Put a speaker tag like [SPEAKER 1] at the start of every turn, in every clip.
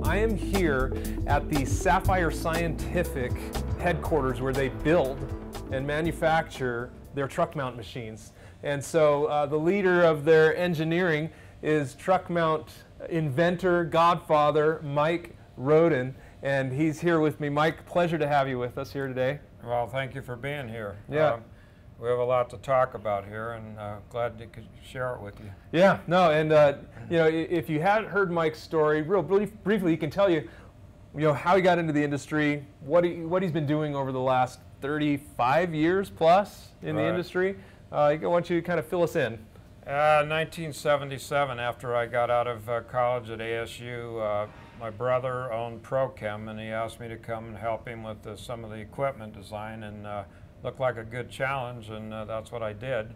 [SPEAKER 1] I am here at the Sapphire Scientific headquarters where they build and manufacture their truck mount machines. And so the leader of their engineering is truck mount inventor, godfather, Mike Roden, and he's here with me. Mike, pleasure to have you with us here today.
[SPEAKER 2] Well, thank you for being here.
[SPEAKER 1] Yeah.
[SPEAKER 2] We have a lot to talk about here, and glad to share it with you.
[SPEAKER 1] Yeah, no, and you know, if you hadn't heard Mike's story, real briefly, he can tell you, how he got into the industry, what he's been doing over the last 35 years plus in the industry. I want you to kind of fill us in.
[SPEAKER 2] 1977, after I got out of college at ASU, my brother owned ProChem, and he asked me to come and help him with some of the equipment design, and looked like a good challenge, and that's what I did.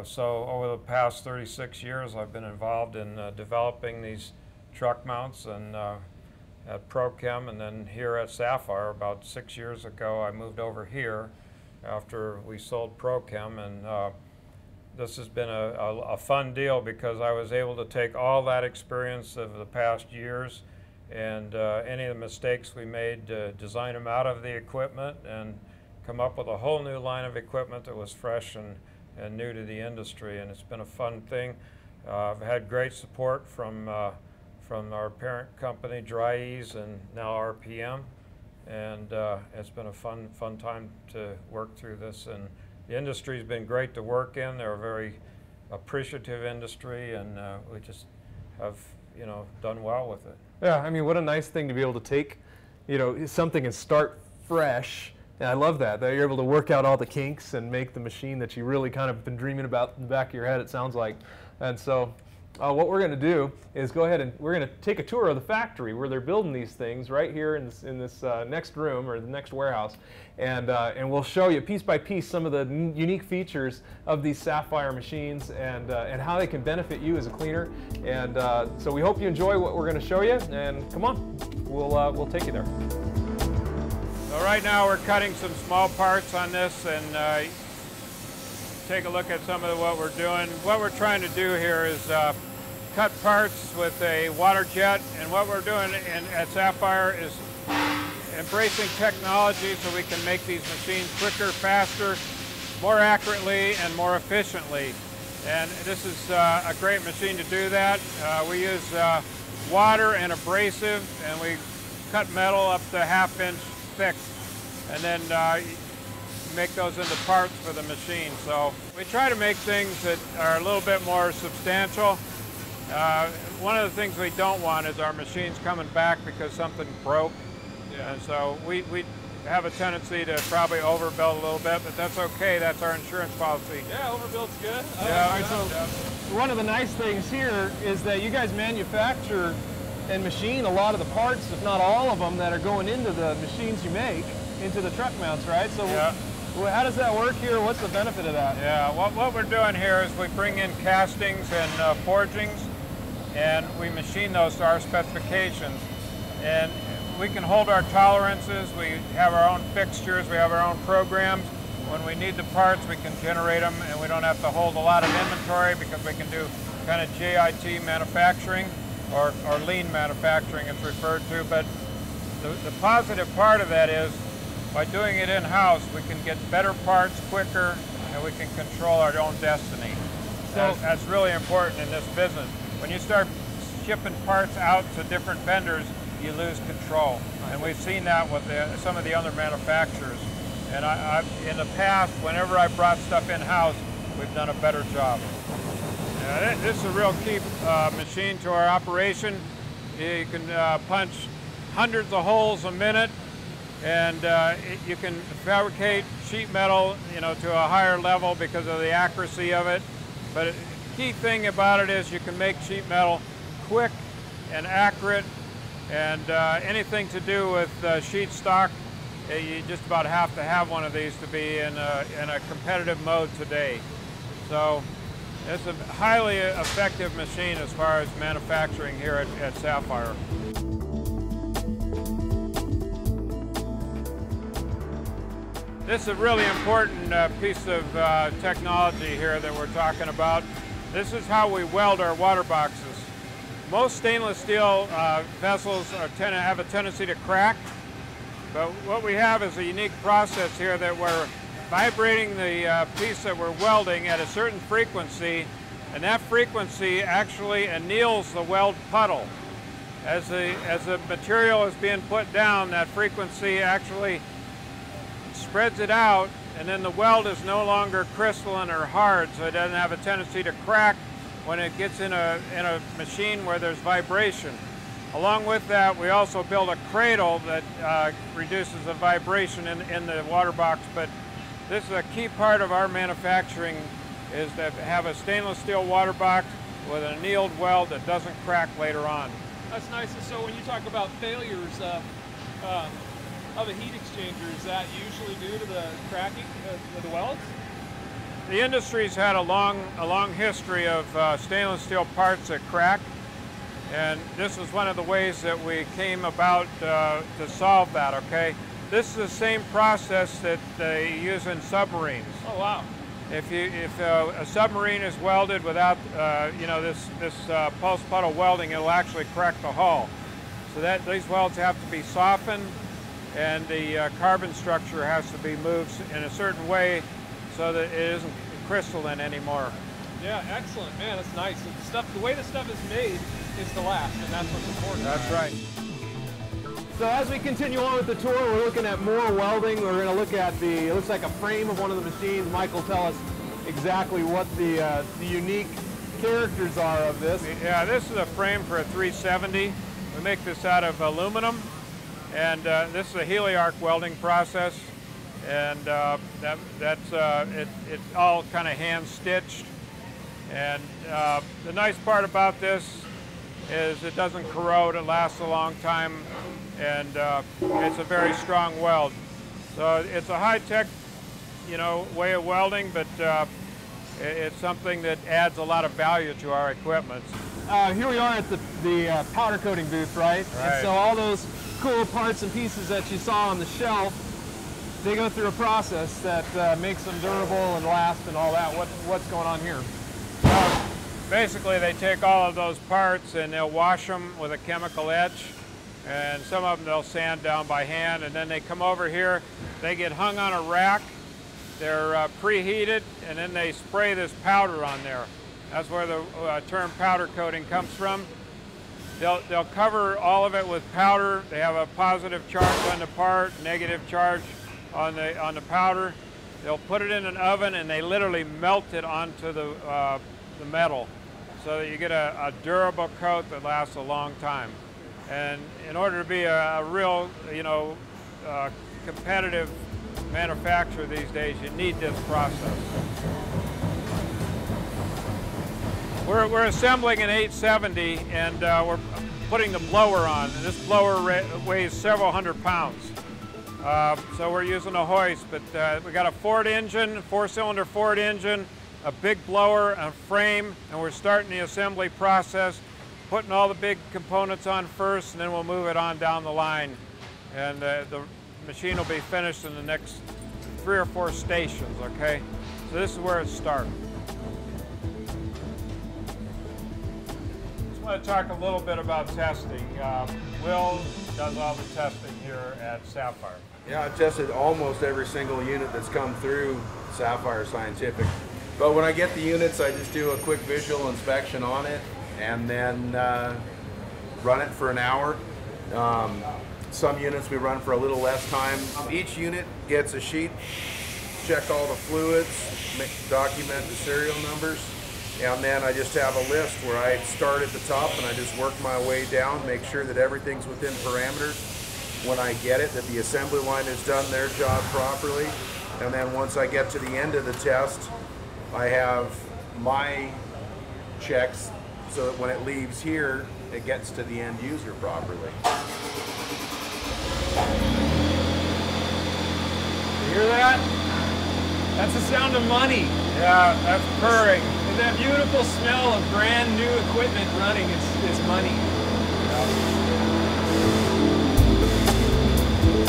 [SPEAKER 2] So over the past 36 years, I've been involved in developing these truck mounts, and at ProChem, and then here at Sapphire. About 6 years ago, I moved over here after we sold ProChem, and this has been a fun deal because I was able to take all that experience of the past years and any of the mistakes we made, design them out of the equipment and come up with a whole new line of equipment that was fresh and new to the industry, and it's been a fun thing. I've had great support from our parent company, Dry-Ease, and now RPM, and it's been a fun time to work through this. And the industry's been great to work in. They're a very appreciative industry, and we just have done well with it.
[SPEAKER 1] Yeah, I mean, what a nice thing to be able to take something and start fresh. And I love that you're able to work out all the kinks and make the machine that you really kind of been dreaming about in the back of your head, it sounds like. And so what we're going to do is go ahead and we're going to take a tour of the factory where they're building these things right here in this next room or the next warehouse, and we'll show you piece by piece some of the unique features of these Sapphire machines and how they can benefit you as a cleaner. And so we hope you enjoy what we're going to show you, and come on, we'll take you there.
[SPEAKER 2] So right now we're cutting some small parts on this, and take a look at some of what we're doing. What we're trying to do here is cut parts with a water jet, and what we're doing at Sapphire is embracing technology so we can make these machines quicker, faster, more accurately, and more efficiently. And this is a great machine to do that. We use water and abrasive, and we cut metal up to 1/2 inch thick, and then make those into parts for the machine. So we try to make things that are a little bit more substantial. One of the things we don't want is our machines coming back because something broke. Yeah. And so we have a tendency to probably overbuild a little bit, but that's okay. That's our insurance policy.
[SPEAKER 1] Yeah, overbuild's good.
[SPEAKER 2] Yeah.
[SPEAKER 1] All right, so one of the nice things here is that you guys manufacture and machine a lot of the parts, if not all of them, that are going into the machines you make, into the truck mounts, right? So
[SPEAKER 2] yeah.
[SPEAKER 1] How does that work here? What's the benefit of that?
[SPEAKER 2] Yeah, what we're doing here is we bring in castings and forgings, and we machine those to our specifications. And we can hold our tolerances. We have our own fixtures. We have our own programs. When we need the parts, we can generate them, and we don't have to hold a lot of inventory because we can do kind of JIT manufacturing, or lean manufacturing it's referred to. But the positive part of that is by doing it in-house, we can get better parts quicker, and we can control our own destiny. So that's really important in this business. When you start shipping parts out to different vendors, you lose control. And we've seen that with some of the other manufacturers. And in the past, whenever I brought stuff in-house, we've done a better job. This is a real key machine to our operation. You can punch hundreds of holes a minute, and you can fabricate sheet metal, to a higher level because of the accuracy of it. But the key thing about it is you can make sheet metal quick and accurate, and anything to do with sheet stock, you just about have to have one of these to be in a competitive mode today. So it's a highly effective machine as far as manufacturing here at Sapphire. This is a really important piece of technology here that we're talking about. This is how we weld our water boxes. Most stainless steel vessels tend to have a tendency to crack, but what we have is a unique process here that we're vibrating the piece that we're welding at a certain frequency, and that frequency actually anneals the weld puddle. As the material is being put down, that frequency actually spreads it out, and then the weld is no longer crystalline or hard, so it doesn't have a tendency to crack when it gets in a machine where there's vibration. Along with that, we also build a cradle that reduces the vibration in the water box, but this is a key part of our manufacturing, is to have a stainless steel water box with an annealed weld that doesn't crack later on.
[SPEAKER 3] That's nice. So when you talk about failures of a heat exchanger, is that usually due to the cracking of the welds?
[SPEAKER 2] The industry's had a long history of stainless steel parts that crack, and this was one of the ways that we came about to solve that, okay? This is the same process that they use in submarines.
[SPEAKER 3] Oh, wow.
[SPEAKER 2] If a submarine is welded without, this pulse puddle welding, it'll actually crack the hull. So these welds have to be softened, and the carbon structure has to be moved in a certain way so that it isn't crystalline anymore.
[SPEAKER 3] Yeah, excellent, man. That's nice. The way the stuff is made is to last, and that's what's important.
[SPEAKER 2] That's right.
[SPEAKER 1] So as we continue on with the tour, we're looking at more welding. We're going to look at it looks like a frame of one of the machines. Mike will tell us exactly what the unique characters are of this.
[SPEAKER 2] Yeah, this is a frame for a 370. We make this out of aluminum, and this is a heliarc welding process, and it's all kind of hand stitched. And the nice part about this is it doesn't corrode, it lasts a long time, and it's a very strong weld. So it's a high-tech, way of welding, but it's something that adds a lot of value to our equipment.
[SPEAKER 1] Here we are at the powder coating booth, right?
[SPEAKER 2] Right.
[SPEAKER 1] And so all those cool parts and pieces that you saw on the shelf, they go through a process that makes them durable and last and all that. What's going on here?
[SPEAKER 2] Well, basically, they take all of those parts and they'll wash them with a chemical etch, and some of them they'll sand down by hand, and then they come over here, they get hung on a rack, they're preheated, and then they spray this powder on there. That's where the term powder coating comes from. They'll cover all of it with powder. They have a positive charge on the part, negative charge on the powder. They'll put it in an oven, and they literally melt it onto the metal, so that you get a durable coat that lasts a long time. And in order to be a real, competitive manufacturer these days, you need this process. We're assembling an 870, and we're putting the blower on. And this blower weighs several hundred pounds. So we're using a hoist, but we got a Ford engine, four-cylinder Ford engine, a big blower, a frame, and we're starting the assembly process, putting all the big components on first, and then we'll move it on down the line. And the machine will be finished in the next 3 or 4 stations, okay? So this is where it starts. I want to talk a little bit about testing. Will does all the testing here at Sapphire.
[SPEAKER 4] Yeah, I've tested almost every single unit that's come through Sapphire Scientific. But when I get the units, I just do a quick visual inspection on it and then run it for an hour. Some units we run for a little less time. Each unit gets a sheet, check all the fluids, document the serial numbers, and then I just have a list where I start at the top and I just work my way down, make sure that everything's within parameters. When I get it, that the assembly line has done their job properly, and then once I get to the end of the test, I have my checks so that when it leaves here, it gets to the end user properly.
[SPEAKER 1] You hear that? That's the sound of money.
[SPEAKER 2] Yeah, that's purring.
[SPEAKER 1] And that beautiful smell of brand new equipment running, it's money.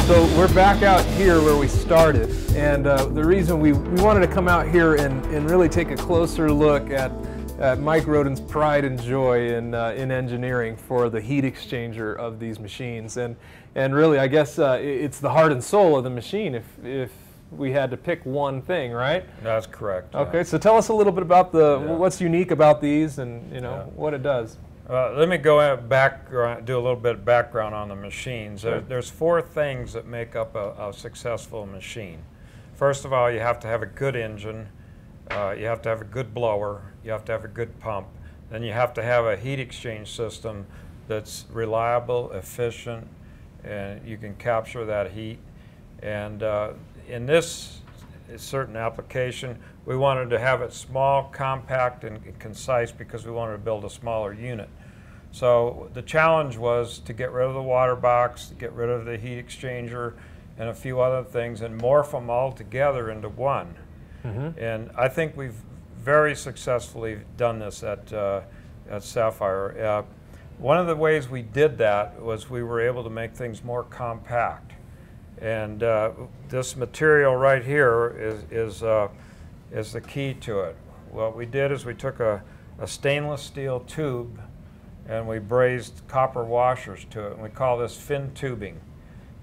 [SPEAKER 1] So we're back out here where we started, and the reason we wanted to come out here and really take a closer look at Mike Roden's pride and joy in engineering for the heat exchanger of these machines, and really, I guess it's the heart and soul of the machine. If we had to pick one thing, right?
[SPEAKER 2] That's correct.
[SPEAKER 1] Okay,
[SPEAKER 2] yeah.
[SPEAKER 1] so tell us a little bit about
[SPEAKER 2] Yeah.
[SPEAKER 1] what's unique about these, and what it does.
[SPEAKER 2] Let me go back, do a little bit of background on the machines. There's 4 things that make up a successful machine. First of all, you have to have a good engine, you have to have a good blower, you have to have a good pump, then you have to have a heat exchange system that's reliable, efficient, and you can capture that heat. And in this certain application, we wanted to have it small, compact, and concise because we wanted to build a smaller unit. So the challenge was to get rid of the water box, to get rid of the heat exchanger, and a few other things, and morph them all together into one. Mm-hmm. And I think we've very successfully done this at Sapphire. One of the ways we did that was we were able to make things more compact. And this material right here is the key to it. What we did is we took a stainless steel tube and we brazed copper washers to it, and we call this fin tubing.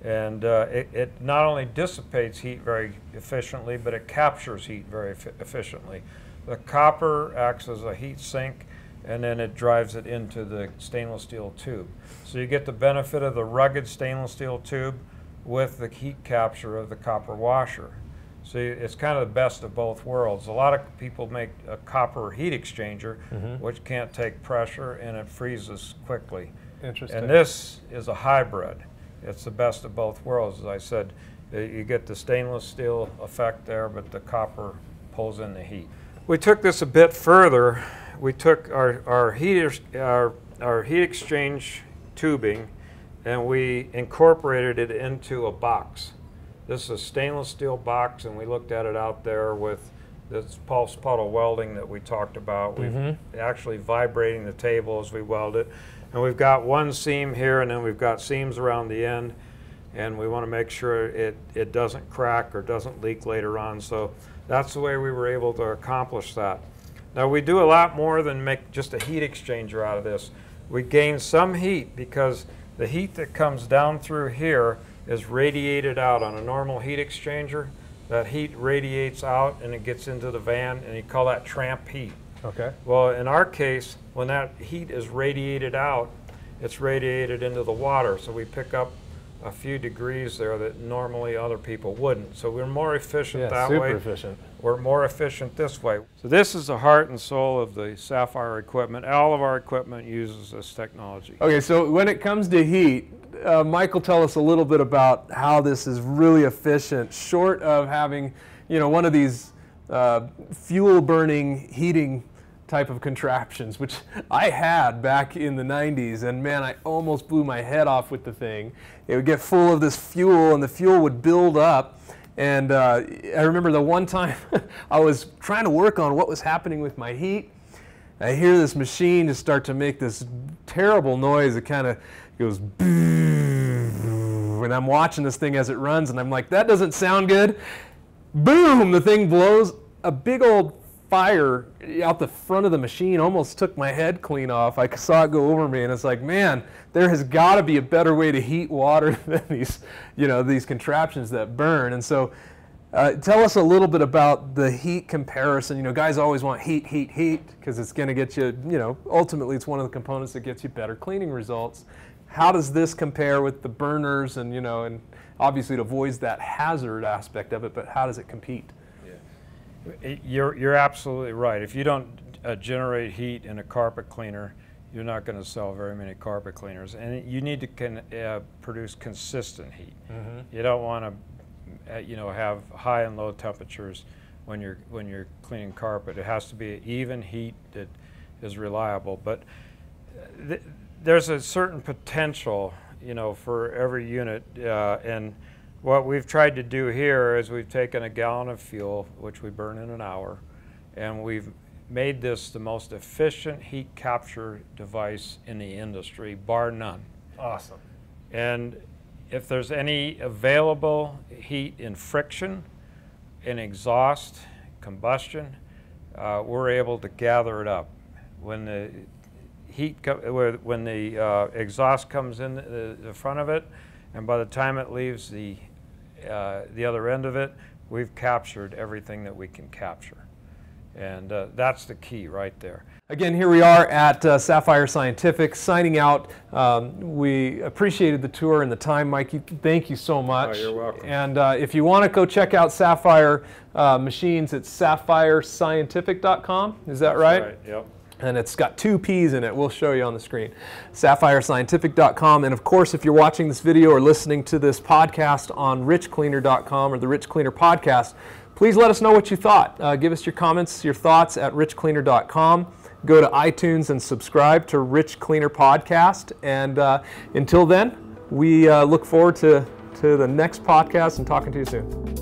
[SPEAKER 2] And it not only dissipates heat very efficiently, but it captures heat very efficiently. The copper acts as a heat sink, and then it drives it into the stainless steel tube. So you get the benefit of the rugged stainless steel tube with the heat capture of the copper washer. So it's kind of the best of both worlds. A lot of people make a copper heat exchanger, mm-hmm. which can't take pressure and it freezes quickly.
[SPEAKER 1] Interesting.
[SPEAKER 2] And this is a hybrid. It's the best of both worlds. As I said, you get the stainless steel effect there, but the copper pulls in the heat. We took this a bit further. We took our heat exchange tubing and we incorporated it into a box. This is a stainless steel box, and we looked at it out there with this pulse puddle welding that we talked about.
[SPEAKER 1] Mm-hmm.
[SPEAKER 2] We've actually vibrating the table as we weld it. And we've got one seam here, and then we've got seams around the end, and we want to make sure it doesn't crack or doesn't leak later on. So that's the way we were able to accomplish that. Now we do a lot more than make just a heat exchanger out of this. We gain some heat because the heat that comes down through here is radiated out. On a normal heat exchanger, that heat radiates out and it gets into the van, and you call that tramp heat.
[SPEAKER 1] Okay.
[SPEAKER 2] Well, in our case, when that heat is radiated out, it's radiated into the water, so we pick up a few degrees there that normally other people wouldn't. So we're more efficient that way.
[SPEAKER 1] Super efficient.
[SPEAKER 2] We're more efficient this way. So this is the heart and soul of the Sapphire equipment. All of our equipment uses this technology.
[SPEAKER 1] Okay, so when it comes to heat, Mike will tell us a little bit about how this is really efficient, short of having, one of these fuel-burning heating type of contraptions, which I had back in the 90s, and man, I almost blew my head off with the thing. It would get full of this fuel, and the fuel would build up. And I remember the one time I was trying to work on what was happening with my heat. I hear this machine just start to make this terrible noise. It kind of goes, and I'm watching this thing as it runs, and I'm like, that doesn't sound good. Boom! The thing blows. A big old fire out the front of the machine almost took my head clean off. I saw it go over me, and it's like, man, there has got to be a better way to heat water than these, these contraptions that burn. And so, tell us a little bit about the heat comparison. Guys always want heat, because it's going to get you, ultimately it's one of the components that gets you better cleaning results. How does this compare with the burners, and and obviously it avoids that hazard aspect of it, but how does it compete?
[SPEAKER 2] You're absolutely right. If you don't generate heat in a carpet cleaner, you're not going to sell very many carpet cleaners. And you need to produce consistent heat. Mm-hmm. You don't want to, have high and low temperatures when you're cleaning carpet. It has to be an even heat that is reliable. But there's a certain potential, for every unit, and what we've tried to do here is we've taken a gallon of fuel, which we burn in an hour, and we've made this the most efficient heat capture device in the industry, bar none.
[SPEAKER 1] Awesome.
[SPEAKER 2] And if there's any available heat in friction, in exhaust, combustion, we're able to gather it up. when the when the exhaust comes in the front of it, and by the time it leaves the other end of it, we've captured everything that we can capture. And that's the key right there.
[SPEAKER 1] Again, here we are at Sapphire Scientific, signing out. We appreciated the tour and the time, Mike. Thank you so much.
[SPEAKER 2] Oh, you're welcome.
[SPEAKER 1] And if you want to go check out Sapphire machines, it's sapphirescientific.com. Is that right?
[SPEAKER 2] Right, yep.
[SPEAKER 1] And it's got 2 P's in it. We'll show you on the screen. Sapphirescientific.com. And of course, if you're watching this video or listening to this podcast on richcleaner.com or the Rich Cleaner podcast, please let us know what you thought. Give us your comments, your thoughts at richcleaner.com. Go to iTunes and subscribe to Rich Cleaner Podcast. And until then, we look forward to the next podcast and talking to you soon.